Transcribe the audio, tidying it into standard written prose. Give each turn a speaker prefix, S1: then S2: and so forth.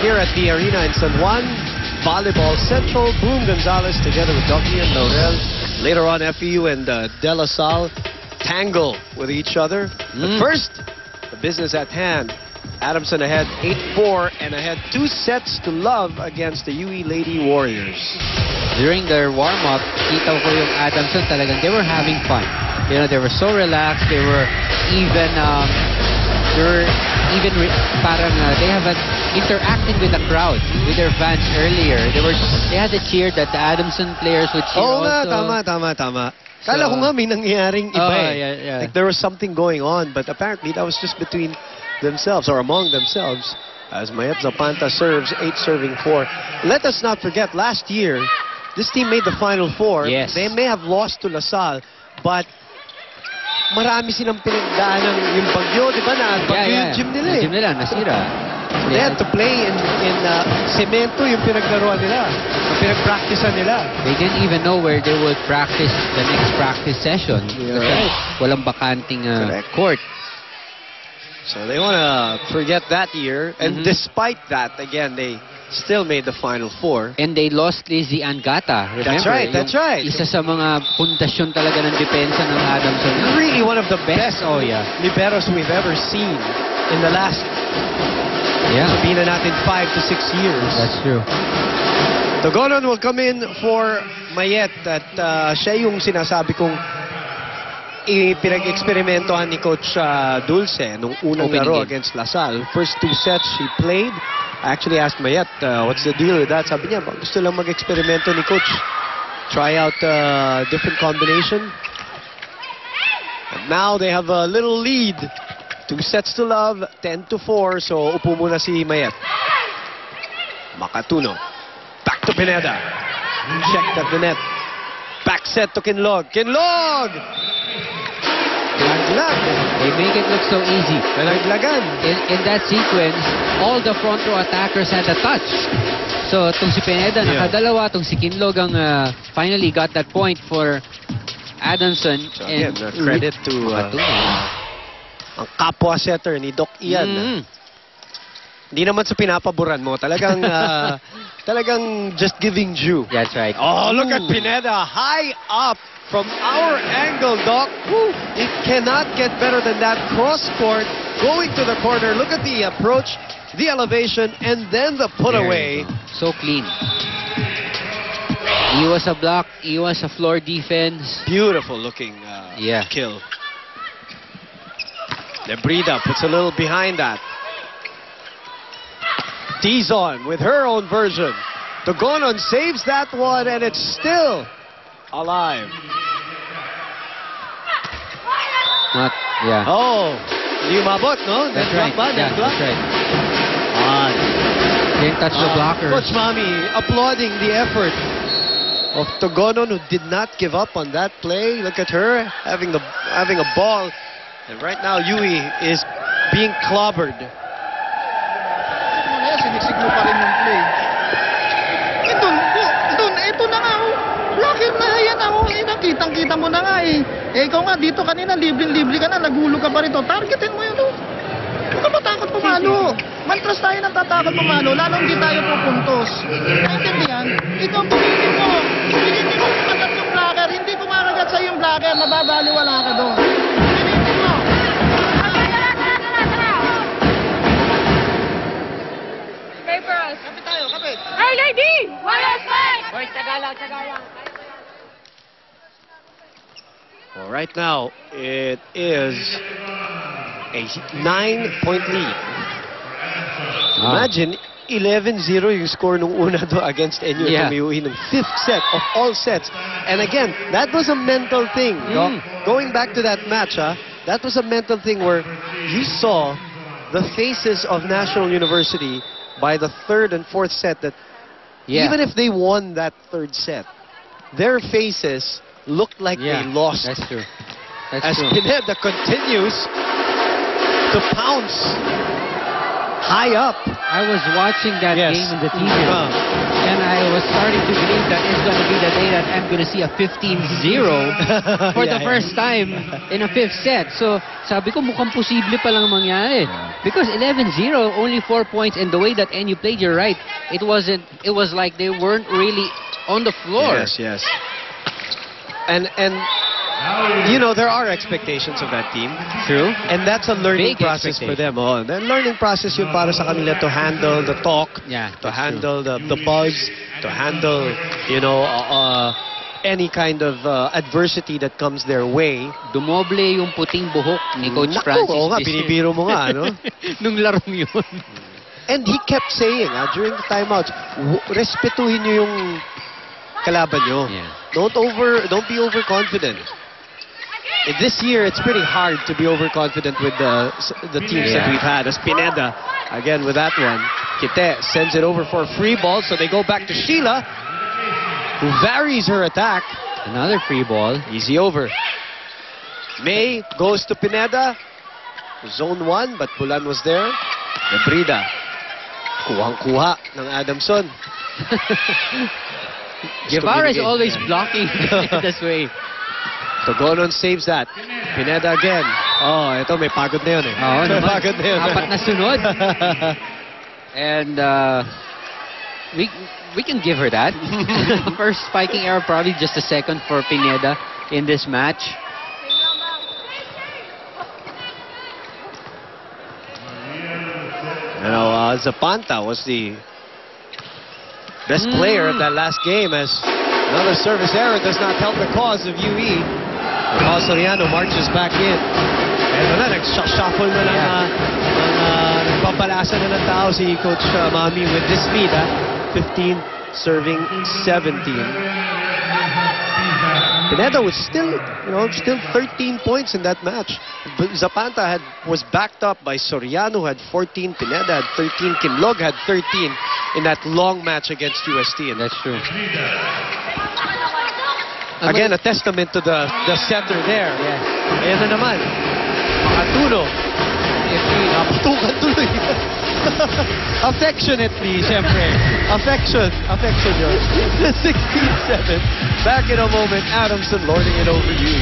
S1: here at the arena in San Juan. Volleyball Central, Boom Gonzalez together with Doki and Laurel. Later on, FEU and De La Salle tangle with each other. But first, the business at hand. Adamson ahead 8-4 and ahead 2 sets to love against the UE Lady Warriors.
S2: During their warm-up, kita ko yung Adamson talagang they were having fun. You know, they were so relaxed. They were even parang they have interacting with the crowd, with their fans earlier. They had the cheer that the Adamson players would cheer also.
S1: Tama. Kala ko nga may nangyayaring iba
S2: Yeah.
S1: Like there was something going on, but apparently that was just between themselves or among themselves. As Mayet Zapanta serves 8-4. Let us not forget, last year, this team made the Final Four.
S2: Yes.
S1: They may have lost to La Salle, but marami silang pinagdaanan yung bagyo, di ba? Bagyo yung gym nila
S2: Yung gym nila, nasira.
S1: They had to play in cemento yung pinaglaruan nila. Yung pinagpracticean nila.
S2: They didn't even know where they would practice the next practice session.
S1: Right.
S2: Walang bakanting court.
S1: So they want to forget that year. And despite that, again, they still made the Final Four.
S2: And they lost Lizzie Angata. Remember,
S1: That's right.
S2: Isa sa mga pundasyon talaga ng depensa ng Adamson.
S1: Really one of the best liberos we've ever seen in the last sabihin na natin 5 to 6 years.
S2: That's true.
S1: Togonon will come in for Mayet at siya yung sinasabi kong pinag-eksperimentohan ni Coach Dulce nung unang laro against La Salle. First 2 sets she played. I actually asked Mayet, what's the deal with that? Sabi niya, gusto lang mag-eksperimento ni Coach. Try out a different combination. And now they have a little lead. 2 sets to love, 10-4. So upo muna si Mayet. Makatuno. Back to Pineda. Checked at the net. Back set to Kinlog. Kinlog! Laglag.
S2: They make it look so easy.
S1: Nalaglagan.
S2: In that sequence, all the front row attackers had a touch. So, itong si Pineda nakadalawa, itong si Kinlog ang finally got that point for Adamson.
S1: So again, credit to ang kapwa setter ni Doc Ian. Hindi naman sa pinapaboran mo. Talagang talagang just giving due.
S2: That's right.
S1: Oh, look at Pineda. High up from our angle, Doc. Woo. It cannot get better than that. Cross court, going to the corner. Look at the approach, the elevation, and then the put away.
S2: So clean. He was a block. He was a floor defense.
S1: Beautiful looking kill. Lebrida puts a little behind that. Dizon with her own version. Togonon saves that one, and it's still alive. Oh, hindi umabot, no?
S2: That's right. That's right. Didn't touch the blocker.
S1: Coach Mami applauding the effort of Togonon, who did not give up on that play. Look at her having a ball, and right now Yui is being clobbered.
S3: Sinisig mo pa rin yung play. Ito na nga, blocker na yan ako. Kitang-kita mo na nga eh. Ikaw nga, dito kanina, libre-libre ka na, naghulog ka pa rito. Targetin mo yun. Huwag ka matakot pumalo. Mantras tayo ng tatakot pumalo, lalo hindi tayo pupuntos. Naintindihan? Ikaw, pilitin mo. Pilitin mo kumagat yung blocker. Hindi kumakagat sa yung blocker, mababaliwala ka doon. Pilitin mo. Kapit tayo, kapit.
S4: Hey, lady! Warriors fight! Wait, tagalang.
S1: Well, right now, it is a 9-point lead. Imagine, 11-0 yung score nung una do against NUFMUE ng 5th set of all sets. And again, that was a mental thing. Going back to that match, that was a mental thing where you saw the faces of National University by the 3rd and 4th set that even if they won that 3rd set, their faces looked like they lost.
S2: That's true.
S1: As Pineda continues to pounce high up.
S2: I was watching that game in the TV room, and I was starting to believe that it's going to be the day that I'm going to see a 15-0 for the first time in a 5th set. So, sabi ko mukhang posible palang mangyari. Because 11-0, only 4 points, and the way that NU played, you're right. It was like they weren't really on the floor.
S1: Yes. And you know, there are expectations of that team.
S2: True.
S1: And that's a learning
S2: Big
S1: process for them. Oh, the learning process yun para sa kanila to handle the talk,
S2: Yeah,
S1: to
S2: that's
S1: handle the buzz, to handle, you know, any kind of adversity that comes their way.
S2: Dumoble yung puting buhok ni Coach
S1: Naku,
S2: Francis.
S1: oo nga,
S2: this year.
S1: binibiro mo nga, no?
S2: Nung larong yun.
S1: And he kept saying, during the timeouts, respetuhin nyo yung kalaban nyo.
S2: Yeah.
S1: Don't be overconfident. This year, it's pretty hard to be overconfident with the teams that we've had. As Pineda, again with that one, Kite sends it over for a free ball, so they go back to Sheila, who varies her attack.
S2: Another free ball.
S1: Easy over. May goes to Pineda. Zone 1, but Bulan was there. Nebrida. Kuhang-kuha ng Adamson.
S2: Guevara is always blocking this way.
S1: Togonon saves that. Pineda again. Oh, ito may pagod na yun eh.
S2: Oo naman.
S1: Pagod na yun.
S2: Apat na sunod. And we can give her that. First spiking error, probably just a second for Pineda in this match.
S1: You know, Zapanta was the best player of that last game, as another service error does not help the cause of UE. Paul Soriano marches back in. And wala, nag-shuffle na lang, nagpapalasa na ng tao si Coach Mami with this lead, 15 serving 17. Pineda was still 13 points in that match. But Zapanta was backed up by Soriano, who had 14. Pineda had 13. Kinlog had 13 in that long match against UST. And
S2: That's true.
S1: again, a testament to the setter there.
S2: Yes.
S1: Ayan na naman. Makatuno. Napatukan tuloy. Affectionately, siyempre. Affection yun. 16-7. Back in a moment, Adamson lording it over you.